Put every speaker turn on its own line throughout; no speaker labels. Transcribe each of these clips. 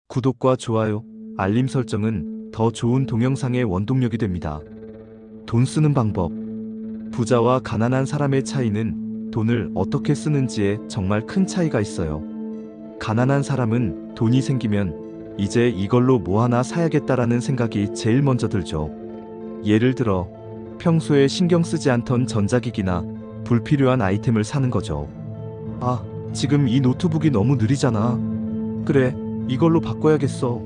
구독과 좋아요, 알림 설정은 더 좋은 동영상의 원동력이 됩니다. 돈 쓰는 방법. 부자와 가난한 사람의 차이는 돈을 어떻게 쓰는지에 정말 큰 차이가 있어요. 가난한 사람은 돈이 생기면 이제 이걸로 뭐 하나 사야겠다라는 생각이 제일 먼저 들죠. 예를 들어 평소에 신경 쓰지 않던 전자기기나 불필요한 아이템을 사는 거죠. 아, 지금 이 노트북이 너무 느리잖아. 그래, 이걸로 바꿔야겠어.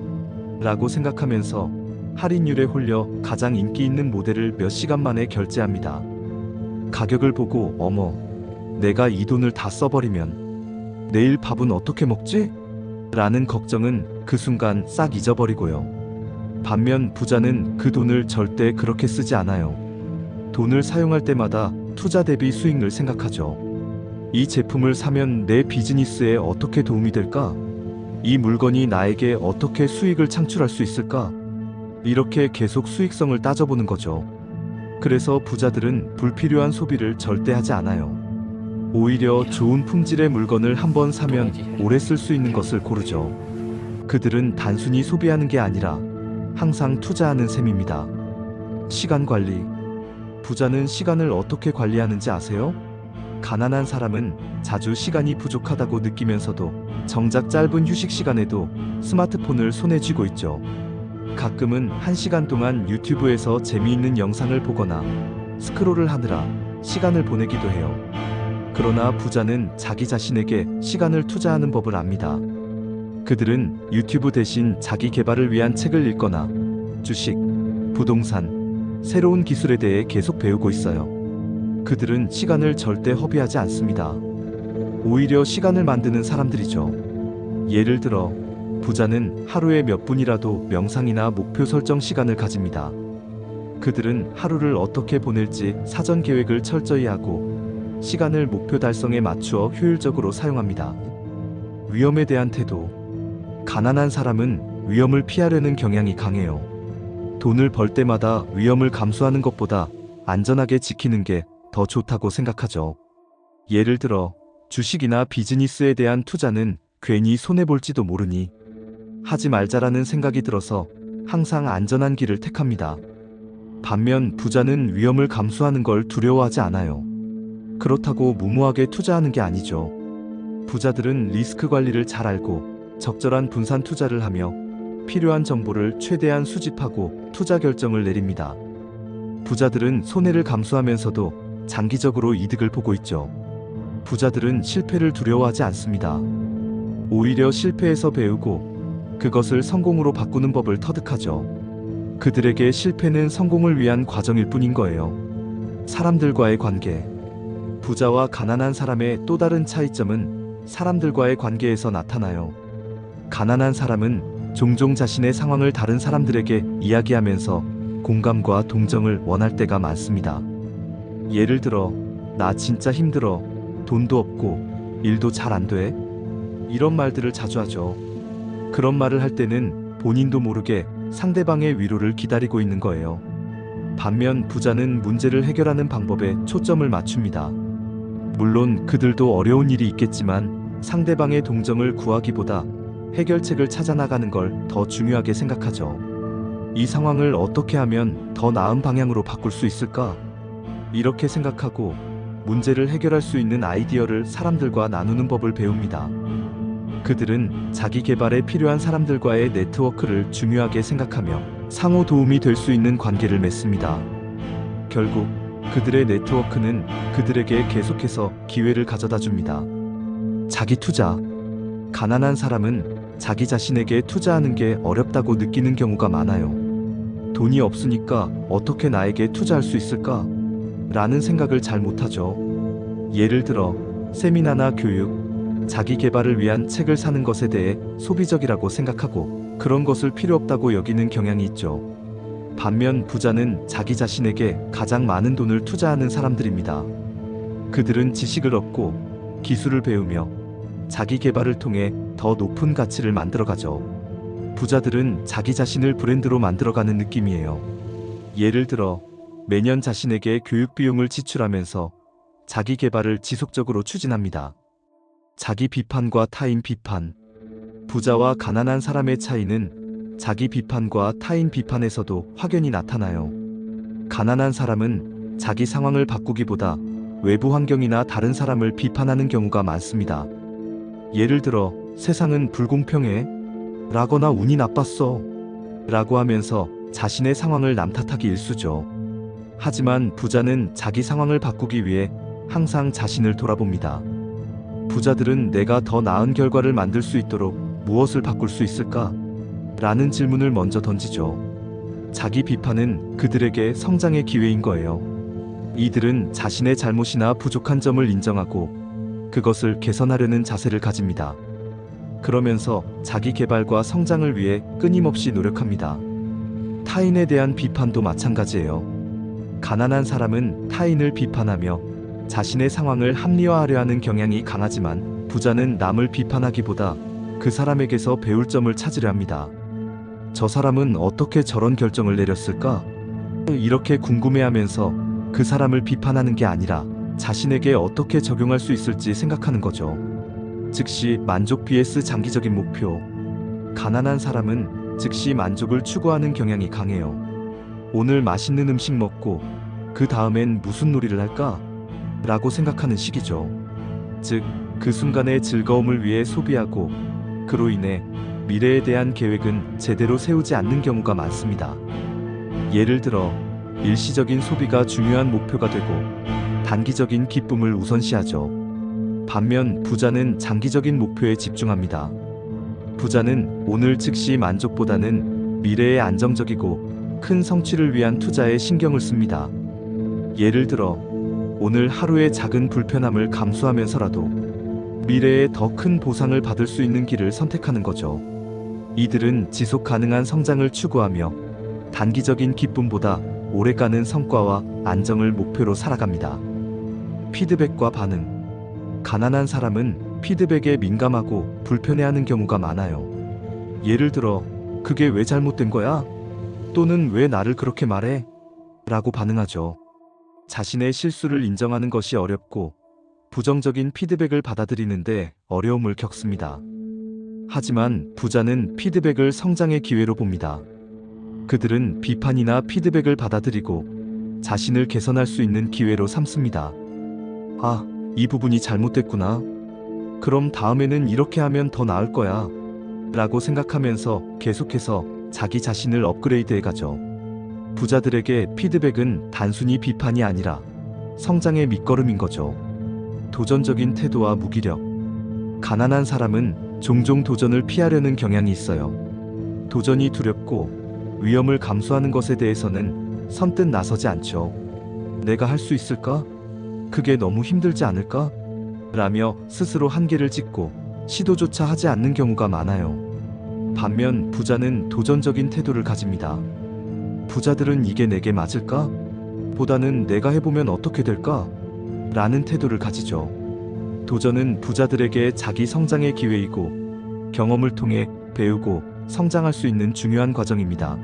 라고 생각하면서 할인율에 홀려 가장 인기 있는 모델을 몇 시간 만에 결제합니다. 가격을 보고 어머, 내가 이 돈을 다 써버리면 내일 밥은 어떻게 먹지? 라는 걱정은 그 순간 싹 잊어버리고요. 반면 부자는 그 돈을 절대 그렇게 쓰지 않아요. 돈을 사용할 때마다 투자 대비 수익을 생각하죠. 이 제품을 사면 내 비즈니스에 어떻게 도움이 될까? 이 물건이 나에게 어떻게 수익을 창출할 수 있을까? 이렇게 계속 수익성을 따져보는 거죠. 그래서 부자들은 불필요한 소비를 절대 하지 않아요. 오히려 좋은 품질의 물건을 한번 사면 오래 쓸 수 있는 것을 고르죠. 그들은 단순히 소비하는 게 아니라 항상 투자하는 셈입니다. 시간 관리. 부자는 시간을 어떻게 관리하는지 아세요? 가난한 사람은 자주 시간이 부족하다고 느끼면서도 정작 짧은 휴식 시간에도 스마트폰을 손에 쥐고 있죠. 가끔은 1시간 동안 유튜브에서 재미있는 영상을 보거나 스크롤을 하느라 시간을 보내기도 해요. 그러나 부자는 자기 자신에게 시간을 투자하는 법을 압니다. 그들은 유튜브 대신 자기 개발을 위한 책을 읽거나 주식, 부동산, 새로운 기술에 대해 계속 배우고 있어요. 그들은 시간을 절대 허비하지 않습니다. 오히려 시간을 만드는 사람들이죠. 예를 들어 부자는 하루에 몇 분이라도 명상이나 목표 설정 시간을 가집니다. 그들은 하루를 어떻게 보낼지 사전 계획을 철저히 하고 시간을 목표 달성에 맞추어 효율적으로 사용합니다. 위험에 대한 태도. 가난한 사람은 위험을 피하려는 경향이 강해요. 돈을 벌 때마다 위험을 감수하는 것보다 안전하게 지키는 게 더 좋다고 생각하죠. 예를 들어 주식이나 비즈니스에 대한 투자는 괜히 손해볼지도 모르니 하지 말자라는 생각이 들어서 항상 안전한 길을 택합니다. 반면 부자는 위험을 감수하는 걸 두려워하지 않아요. 그렇다고 무모하게 투자하는 게 아니죠. 부자들은 리스크 관리를 잘 알고 적절한 분산 투자를 하며 필요한 정보를 최대한 수집하고 투자 결정을 내립니다. 부자들은 손해를 감수하면서도 장기적으로 이득을 보고 있죠. 부자들은 실패를 두려워하지 않습니다. 오히려 실패에서 배우고 그것을 성공으로 바꾸는 법을 터득하죠. 그들에게 실패는 성공을 위한 과정일 뿐인 거예요. 사람들과의 관계. 부자와 가난한 사람의 또 다른 차이점은 사람들과의 관계에서 나타나요. 가난한 사람은 종종 자신의 상황을 다른 사람들에게 이야기하면서 공감과 동정을 원할 때가 많습니다. 예를 들어, 나 진짜 힘들어. 돈도 없고 일도 잘 안 돼. 이런 말들을 자주 하죠. 그런 말을 할 때는 본인도 모르게 상대방의 위로를 기다리고 있는 거예요. 반면 부자는 문제를 해결하는 방법에 초점을 맞춥니다. 물론 그들도 어려운 일이 있겠지만 상대방의 동정을 구하기보다 해결책을 찾아 나가는 걸 더 중요하게 생각하죠. 이 상황을 어떻게 하면 더 나은 방향으로 바꿀 수 있을까? 이렇게 생각하고 문제를 해결할 수 있는 아이디어를 사람들과 나누는 법을 배웁니다. 그들은 자기 개발에 필요한 사람들과의 네트워크를 중요하게 생각하며 상호 도움이 될 수 있는 관계를 맺습니다. 결국 그들의 네트워크는 그들에게 계속해서 기회를 가져다 줍니다. 자기 투자. 가난한 사람은 자기 자신에게 투자하는 게 어렵다고 느끼는 경우가 많아요. 돈이 없으니까 어떻게 나에게 투자할 수 있을까? 라는 생각을 잘 못하죠. 예를 들어 세미나나 교육, 자기 개발을 위한 책을 사는 것에 대해 소비적이라고 생각하고 그런 것을 필요 없다고 여기는 경향이 있죠. 반면 부자는 자기 자신에게 가장 많은 돈을 투자하는 사람들입니다. 그들은 지식을 얻고 기술을 배우며 자기 개발을 통해 더 높은 가치를 만들어가죠. 부자들은 자기 자신을 브랜드로 만들어가는 느낌이에요. 예를 들어 매년 자신에게 교육 비용을 지출하면서 자기 개발을 지속적으로 추진합니다. 자기 비판과 타인 비판. 부자와 가난한 사람의 차이는 자기 비판과 타인 비판에서도 확연히 나타나요. 가난한 사람은 자기 상황을 바꾸기보다 외부 환경이나 다른 사람을 비판하는 경우가 많습니다. 예를 들어 세상은 불공평해 라거나 운이 나빴어 라고 하면서 자신의 상황을 남 탓하기 일쑤죠. 하지만 부자는 자기 상황을 바꾸기 위해 항상 자신을 돌아봅니다. 부자들은 내가 더 나은 결과를 만들 수 있도록 무엇을 바꿀 수 있을까? 라는 질문을 먼저 던지죠. 자기 비판은 그들에게 성장의 기회인 거예요. 이들은 자신의 잘못이나 부족한 점을 인정하고 그것을 개선하려는 자세를 가집니다. 그러면서 자기 개발과 성장을 위해 끊임없이 노력합니다. 타인에 대한 비판도 마찬가지예요. 가난한 사람은 타인을 비판하며 자신의 상황을 합리화하려 하는 경향이 강하지만 부자는 남을 비판하기보다 그 사람에게서 배울 점을 찾으려 합니다. 저 사람은 어떻게 저런 결정을 내렸을까? 이렇게 궁금해하면서 그 사람을 비판하는 게 아니라 자신에게 어떻게 적용할 수 있을지 생각하는 거죠. 즉시 만족 vs 장기적인 목표. 가난한 사람은 즉시 만족을 추구하는 경향이 강해요. 오늘 맛있는 음식 먹고 그 다음엔 무슨 놀이를 할까? 라고 생각하는 시기죠. 즉, 그 순간의 즐거움을 위해 소비하고 그로 인해 미래에 대한 계획은 제대로 세우지 않는 경우가 많습니다. 예를 들어 일시적인 소비가 중요한 목표가 되고 단기적인 기쁨을 우선시하죠. 반면 부자는 장기적인 목표에 집중합니다. 부자는 오늘 즉시 만족보다는 미래의 안정적이고 큰 성취를 위한 투자에 신경을 씁니다. 예를 들어 오늘 하루의 작은 불편함을 감수하면서라도 미래에 더 큰 보상을 받을 수 있는 길을 선택하는 거죠. 이들은 지속 가능한 성장을 추구하며 단기적인 기쁨보다 오래가는 성과와 안정을 목표로 살아갑니다. 피드백과 반응. 가난한 사람은 피드백에 민감하고 불편해하는 경우가 많아요. 예를 들어, 그게 왜 잘못된 거야? 또는 왜 나를 그렇게 말해? 라고 반응하죠. 자신의 실수를 인정하는 것이 어렵고 부정적인 피드백을 받아들이는데 어려움을 겪습니다. 하지만 부자는 피드백을 성장의 기회로 봅니다. 그들은 비판이나 피드백을 받아들이고 자신을 개선할 수 있는 기회로 삼습니다. 아, 이 부분이 잘못됐구나. 그럼 다음에는 이렇게 하면 더 나을 거야. 라고 생각하면서 계속해서 자기 자신을 업그레이드해 가죠. 부자들에게 피드백은 단순히 비판이 아니라 성장의 밑거름인 거죠. 도전적인 태도와 무기력. 가난한 사람은 종종 도전을 피하려는 경향이 있어요. 도전이 두렵고 위험을 감수하는 것에 대해서는 선뜻 나서지 않죠. 내가 할 수 있을까? 그게 너무 힘들지 않을까? 라며 스스로 한계를 짓고 시도조차 하지 않는 경우가 많아요. 반면 부자는 도전적인 태도를 가집니다. 부자들은 이게 내게 맞을까? 보다는 내가 해보면 어떻게 될까? 라는 태도를 가지죠. 도전은 부자들에게 자기 성장의 기회이고 경험을 통해 배우고 성장할 수 있는 중요한 과정입니다.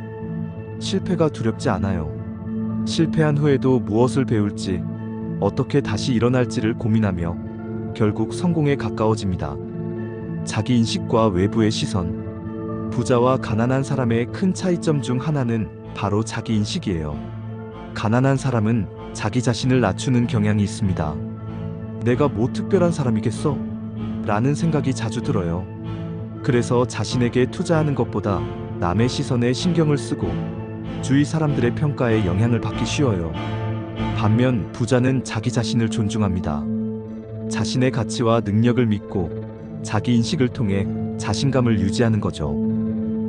실패가 두렵지 않아요. 실패한 후에도 무엇을 배울지, 어떻게 다시 일어날지를 고민하며 결국 성공에 가까워집니다. 자기 인식과 외부의 시선. 부자와 가난한 사람의 큰 차이점 중 하나는 바로 자기 인식이에요. 가난한 사람은 자기 자신을 낮추는 경향이 있습니다. 내가 뭐 특별한 사람이겠어? 라는 생각이 자주 들어요. 그래서 자신에게 투자하는 것보다 남의 시선에 신경을 쓰고 주위 사람들의 평가에 영향을 받기 쉬워요. 반면 부자는 자기 자신을 존중합니다. 자신의 가치와 능력을 믿고 자기 인식을 통해 자신감을 유지하는 거죠.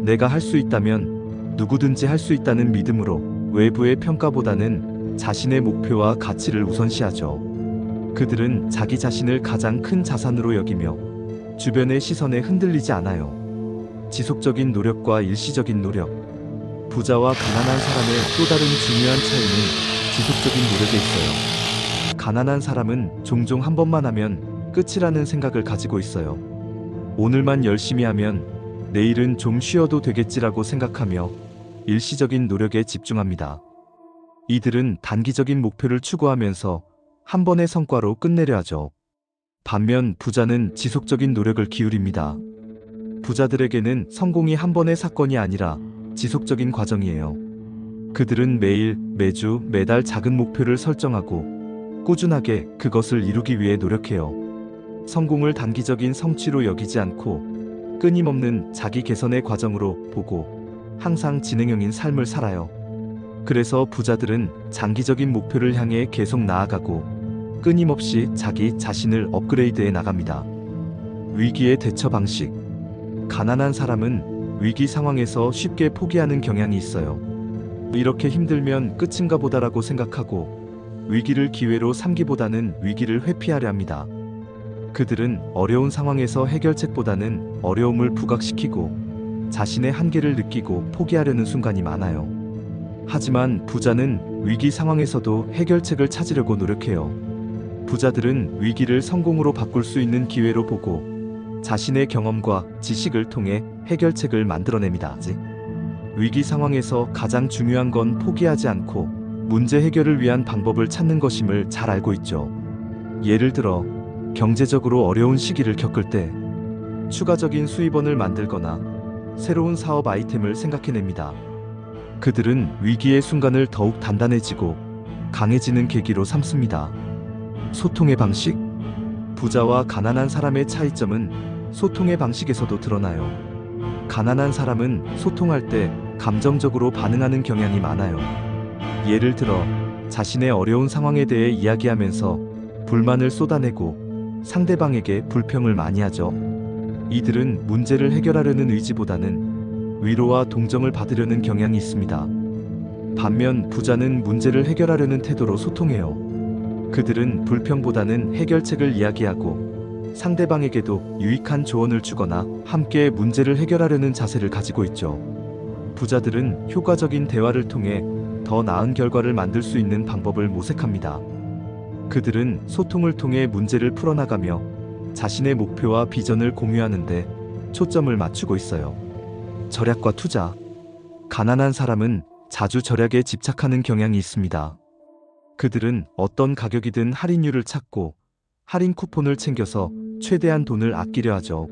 내가 할 수 있다면 누구든지 할 수 있다는 믿음으로 외부의 평가보다는 자신의 목표와 가치를 우선시하죠. 그들은 자기 자신을 가장 큰 자산으로 여기며 주변의 시선에 흔들리지 않아요. 지속적인 노력과 일시적인 노력. 부자와 가난한 사람의 또 다른 중요한 차이는 지속적인 노력에 있어요. 가난한 사람은 종종 한 번만 하면 끝이라는 생각을 가지고 있어요. 오늘만 열심히 하면 내일은 좀 쉬어도 되겠지라고 생각하며 일시적인 노력에 집중합니다. 이들은 단기적인 목표를 추구하면서 한 번의 성과로 끝내려 하죠. 반면 부자는 지속적인 노력을 기울입니다. 부자들에게는 성공이 한 번의 사건이 아니라 지속적인 과정이에요. 그들은 매일, 매주, 매달 작은 목표를 설정하고 꾸준하게 그것을 이루기 위해 노력해요. 성공을 단기적인 성취로 여기지 않고 끊임없는 자기 개선의 과정으로 보고 항상 진행형인 삶을 살아요. 그래서 부자들은 장기적인 목표를 향해 계속 나아가고 끊임없이 자기 자신을 업그레이드해 나갑니다. 위기의 대처 방식. 가난한 사람은 위기 상황에서 쉽게 포기하는 경향이 있어요. 이렇게 힘들면 끝인가 보다라고 생각하고 위기를 기회로 삼기보다는 위기를 회피하려 합니다. 그들은 어려운 상황에서 해결책보다는 어려움을 부각시키고 자신의 한계를 느끼고 포기하려는 순간이 많아요. 하지만 부자는 위기 상황에서도 해결책을 찾으려고 노력해요. 부자들은 위기를 성공으로 바꿀 수 있는 기회로 보고 자신의 경험과 지식을 통해 해결책을 만들어냅니다. 위기 상황에서 가장 중요한 건 포기하지 않고 문제 해결을 위한 방법을 찾는 것임을 잘 알고 있죠. 예를 들어 경제적으로 어려운 시기를 겪을 때 추가적인 수입원을 만들거나 새로운 사업 아이템을 생각해냅니다. 그들은 위기의 순간을 더욱 단단해지고 강해지는 계기로 삼습니다. 소통의 방식. 부자와 가난한 사람의 차이점은 소통의 방식에서도 드러나요. 가난한 사람은 소통할 때 감정적으로 반응하는 경향이 많아요. 예를 들어 자신의 어려운 상황에 대해 이야기하면서 불만을 쏟아내고 상대방에게 불평을 많이 하죠. 이들은 문제를 해결하려는 의지보다는 위로와 동정을 받으려는 경향이 있습니다. 반면 부자는 문제를 해결하려는 태도로 소통해요. 그들은 불평보다는 해결책을 이야기하고 상대방에게도 유익한 조언을 주거나 함께 문제를 해결하려는 자세를 가지고 있죠. 부자들은 효과적인 대화를 통해 더 나은 결과를 만들 수 있는 방법을 모색합니다. 그들은 소통을 통해 문제를 풀어나가며 자신의 목표와 비전을 공유하는데 초점을 맞추고 있어요. 절약과 투자. 가난한 사람은 자주 절약에 집착하는 경향이 있습니다. 그들은 어떤 가격이든 할인율을 찾고 할인 쿠폰을 챙겨서 최대한 돈을 아끼려 하죠.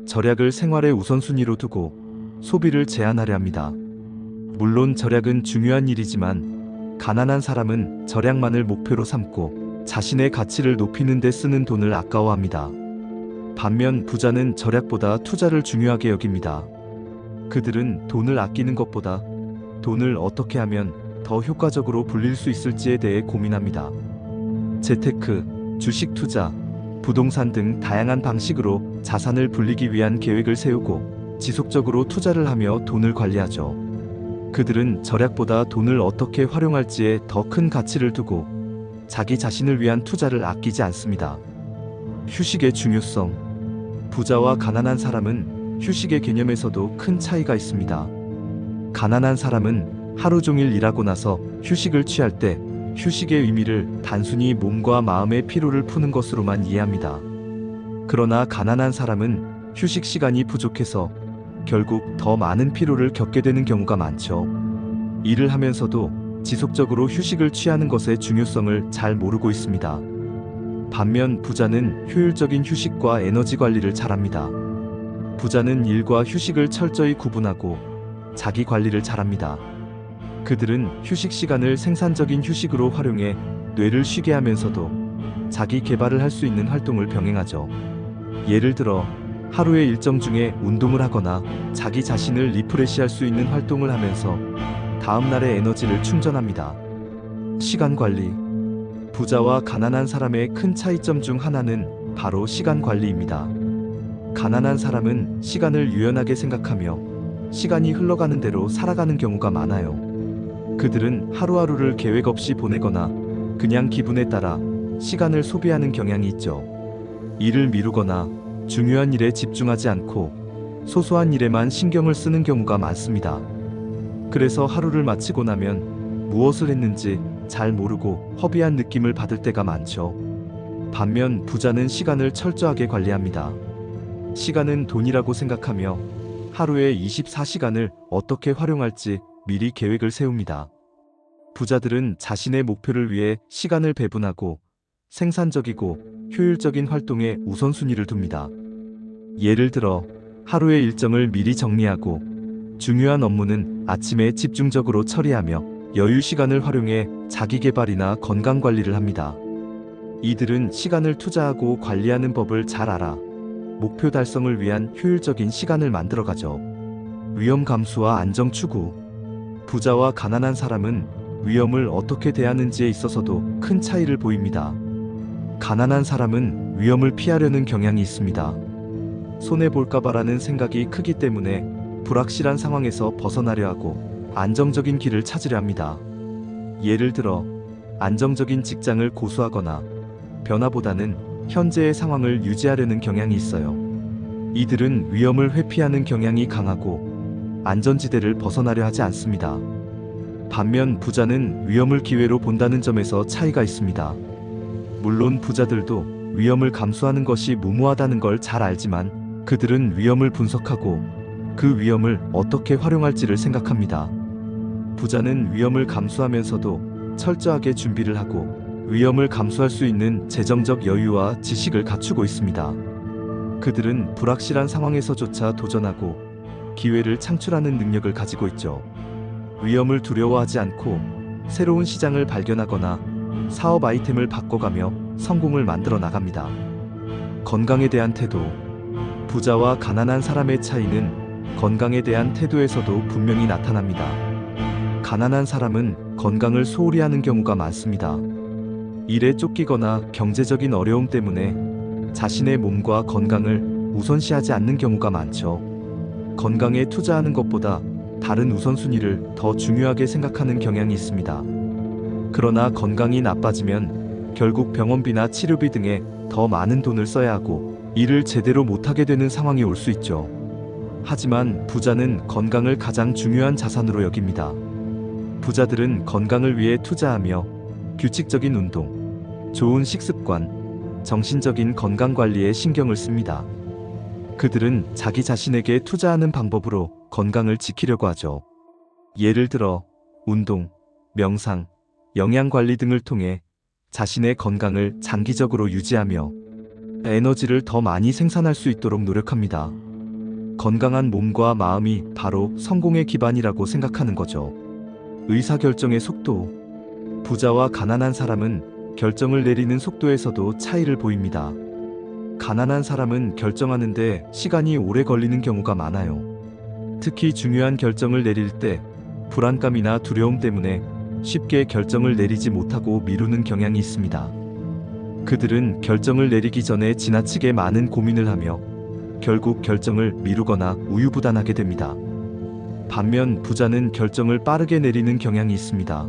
절약을 생활의 우선순위로 두고 소비를 제한하려 합니다. 물론 절약은 중요한 일이지만 가난한 사람은 절약만을 목표로 삼고 자신의 가치를 높이는 데 쓰는 돈을 아까워합니다. 반면 부자는 절약보다 투자를 중요하게 여깁니다. 그들은 돈을 아끼는 것보다 돈을 어떻게 하면 더 효과적으로 불릴 수 있을지에 대해 고민합니다. 재테크, 주식 투자, 부동산 등 다양한 방식으로 자산을 불리기 위한 계획을 세우고 지속적으로 투자를 하며 돈을 관리하죠. 그들은 절약보다 돈을 어떻게 활용할지에 더 큰 가치를 두고 자기 자신을 위한 투자를 아끼지 않습니다. 휴식의 중요성. 부자와 가난한 사람은 휴식의 개념에서도 큰 차이가 있습니다. 가난한 사람은 하루 종일 일하고 나서 휴식을 취할 때 휴식의 의미를 단순히 몸과 마음의 피로를 푸는 것으로만 이해합니다. 그러나 가난한 사람은 휴식 시간이 부족해서 결국 더 많은 피로를 겪게 되는 경우가 많죠. 일을 하면서도 지속적으로 휴식을 취하는 것의 중요성을 잘 모르고 있습니다. 반면 부자는 효율적인 휴식과 에너지 관리를 잘합니다. 부자는 일과 휴식을 철저히 구분하고 자기 관리를 잘합니다. 그들은 휴식 시간을 생산적인 휴식으로 활용해 뇌를 쉬게 하면서도 자기 개발을 할 수 있는 활동을 병행하죠. 예를 들어 하루의 일정 중에 운동을 하거나 자기 자신을 리프레시할 수 있는 활동을 하면서 다음 날의 에너지를 충전합니다. 시간 관리. 부자와 가난한 사람의 큰 차이점 중 하나는 바로 시간 관리입니다. 가난한 사람은 시간을 유연하게 생각하며 시간이 흘러가는 대로 살아가는 경우가 많아요. 그들은 하루하루를 계획 없이 보내거나 그냥 기분에 따라 시간을 소비하는 경향이 있죠. 일을 미루거나 중요한 일에 집중하지 않고 소소한 일에만 신경을 쓰는 경우가 많습니다. 그래서 하루를 마치고 나면 무엇을 했는지 잘 모르고 허비한 느낌을 받을 때가 많죠. 반면 부자는 시간을 철저하게 관리합니다. 시간은 돈이라고 생각하며 하루에 24시간을 어떻게 활용할지 미리 계획을 세웁니다. 부자들은 자신의 목표를 위해 시간을 배분하고 생산적이고 효율적인 활동에 우선순위를 둡니다. 예를 들어 하루의 일정을 미리 정리하고 중요한 업무는 아침에 집중적으로 처리하며 여유 시간을 활용해 자기 개발이나 건강 관리를 합니다. 이들은 시간을 투자하고 관리하는 법을 잘 알아 목표 달성을 위한 효율적인 시간을 만들어가죠. 위험 감수와 안정 추구. 부자와 가난한 사람은 위험을 어떻게 대하는지에 있어서도 큰 차이를 보입니다. 가난한 사람은 위험을 피하려는 경향이 있습니다. 손해볼까봐라는 생각이 크기 때문에 불확실한 상황에서 벗어나려 하고 안정적인 길을 찾으려 합니다. 예를 들어 안정적인 직장을 고수하거나 변화보다는 현재의 상황을 유지하려는 경향이 있어요. 이들은 위험을 회피하는 경향이 강하고 안전지대를 벗어나려 하지 않습니다. 반면 부자는 위험을 기회로 본다는 점에서 차이가 있습니다. 물론 부자들도 위험을 감수하는 것이 무모하다는 걸 잘 알지만 그들은 위험을 분석하고 그 위험을 어떻게 활용할지를 생각합니다. 부자는 위험을 감수하면서도 철저하게 준비를 하고 위험을 감수할 수 있는 재정적 여유와 지식을 갖추고 있습니다. 그들은 불확실한 상황에서조차 도전하고 기회를 창출하는 능력을 가지고 있죠. 위험을 두려워하지 않고 새로운 시장을 발견하거나 사업 아이템을 바꿔가며 성공을 만들어 나갑니다. 건강에 대한 태도. 부자와 가난한 사람의 차이는 건강에 대한 태도에서도 분명히 나타납니다. 가난한 사람은 건강을 소홀히 하는 경우가 많습니다. 일에 쫓기거나 경제적인 어려움 때문에 자신의 몸과 건강을 우선시하지 않는 경우가 많죠. 건강에 투자하는 것보다 다른 우선순위를 더 중요하게 생각하는 경향이 있습니다. 그러나 건강이 나빠지면 결국 병원비나 치료비 등에 더 많은 돈을 써야 하고 일을 제대로 못하게 되는 상황이 올 수 있죠. 하지만 부자는 건강을 가장 중요한 자산으로 여깁니다. 부자들은 건강을 위해 투자하며 규칙적인 운동, 좋은 식습관, 정신적인 건강 관리에 신경을 씁니다. 그들은 자기 자신에게 투자하는 방법으로 건강을 지키려고 하죠. 예를 들어 운동, 명상, 영양 관리 등을 통해 자신의 건강을 장기적으로 유지하며 에너지를 더 많이 생산할 수 있도록 노력합니다. 건강한 몸과 마음이 바로 성공의 기반이라고 생각하는 거죠. 의사결정의 속도. 부자와 가난한 사람은 결정을 내리는 속도에서도 차이를 보입니다. 가난한 사람은 결정하는데 시간이 오래 걸리는 경우가 많아요. 특히 중요한 결정을 내릴 때 불안감이나 두려움 때문에 쉽게 결정을 내리지 못하고 미루는 경향이 있습니다. 그들은 결정을 내리기 전에 지나치게 많은 고민을 하며 결국 결정을 미루거나 우유부단하게 됩니다. 반면 부자는 결정을 빠르게 내리는 경향이 있습니다.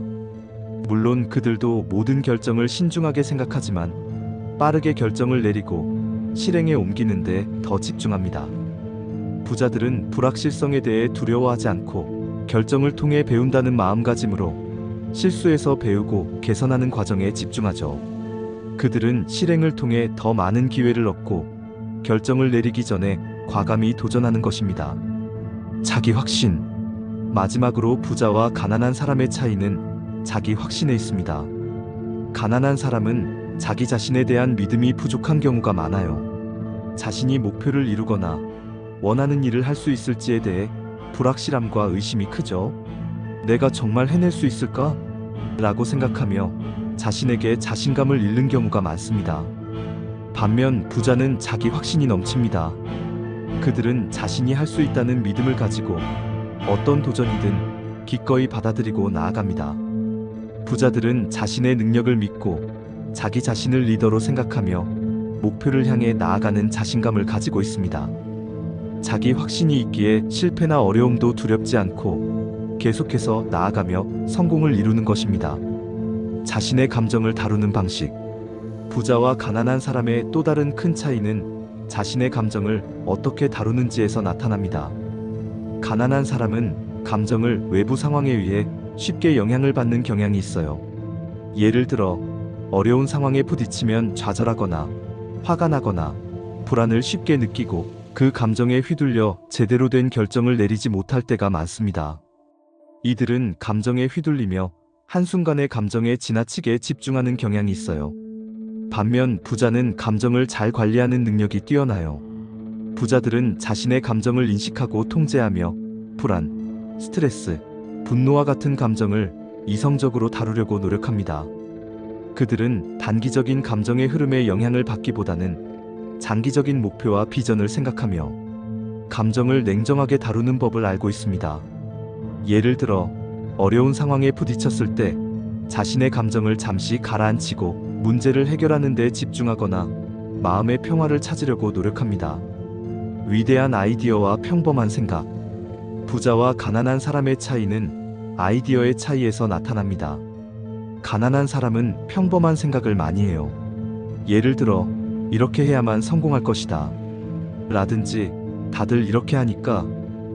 물론 그들도 모든 결정을 신중하게 생각하지만 빠르게 결정을 내리고 실행에 옮기는데 더 집중합니다. 부자들은 불확실성에 대해 두려워하지 않고 결정을 통해 배운다는 마음가짐으로 실수에서 배우고 개선하는 과정에 집중하죠. 그들은 실행을 통해 더 많은 기회를 얻고 결정을 내리기 전에 과감히 도전하는 것입니다. 자기 확신. 마지막으로 부자와 가난한 사람의 차이는 자기 확신에 있습니다. 가난한 사람은 자기 자신에 대한 믿음이 부족한 경우가 많아요. 자신이 목표를 이루거나 원하는 일을 할 수 있을지에 대해 불확실함과 의심이 크죠. 내가 정말 해낼 수 있을까? 라고 생각하며 자신에게 자신감을 잃는 경우가 많습니다. 반면 부자는 자기 확신이 넘칩니다. 그들은 자신이 할 수 있다는 믿음을 가지고 어떤 도전이든 기꺼이 받아들이고 나아갑니다. 부자들은 자신의 능력을 믿고 자기 자신을 리더로 생각하며 목표를 향해 나아가는 자신감을 가지고 있습니다. 자기 확신이 있기에 실패나 어려움도 두렵지 않고 계속해서 나아가며 성공을 이루는 것입니다. 자신의 감정을 다루는 방식. 부자와 가난한 사람의 또 다른 큰 차이는 자신의 감정을 어떻게 다루는지에서 나타납니다. 가난한 사람은 감정을 외부 상황에 의해 쉽게 영향을 받는 경향이 있어요. 예를 들어 어려운 상황에 부딪히면 좌절하거나 화가 나거나 불안을 쉽게 느끼고 그 감정에 휘둘려 제대로 된 결정을 내리지 못할 때가 많습니다. 이들은 감정에 휘둘리며 한순간의 감정에 지나치게 집중하는 경향이 있어요. 반면 부자는 감정을 잘 관리하는 능력이 뛰어나요. 부자들은 자신의 감정을 인식하고 통제하며 불안, 스트레스, 분노와 같은 감정을 이성적으로 다루려고 노력합니다. 그들은 단기적인 감정의 흐름에 영향을 받기보다는 장기적인 목표와 비전을 생각하며 감정을 냉정하게 다루는 법을 알고 있습니다. 예를 들어 어려운 상황에 부딪혔을 때 자신의 감정을 잠시 가라앉히고 문제를 해결하는 데 집중하거나 마음의 평화를 찾으려고 노력합니다. 위대한 아이디어와 평범한 생각. 부자와 가난한 사람의 차이는 아이디어의 차이에서 나타납니다. 가난한 사람은 평범한 생각을 많이 해요. 예를 들어 이렇게 해야만 성공할 것이다 라든지 다들 이렇게 하니까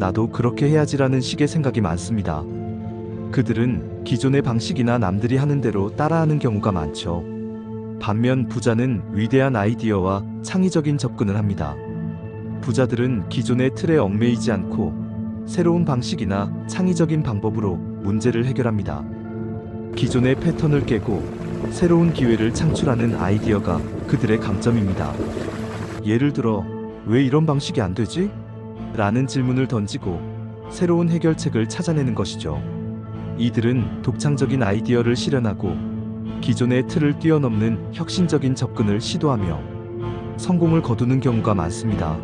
나도 그렇게 해야지라는 식의 생각이 많습니다. 그들은 기존의 방식이나 남들이 하는 대로 따라하는 경우가 많죠. 반면 부자는 위대한 아이디어와 창의적인 접근을 합니다. 부자들은 기존의 틀에 얽매이지 않고 새로운 방식이나 창의적인 방법으로 문제를 해결합니다. 기존의 패턴을 깨고 새로운 기회를 창출하는 아이디어가 그들의 강점입니다. 예를 들어 왜 이런 방식이 안 되지? 라는 질문을 던지고 새로운 해결책을 찾아내는 것이죠. 이들은 독창적인 아이디어를 실현하고 기존의 틀을 뛰어넘는 혁신적인 접근을 시도하며 성공을 거두는 경우가 많습니다.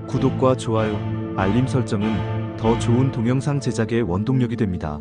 구독과 좋아요, 알림 설정은 더 좋은 동영상 제작의 원동력이 됩니다.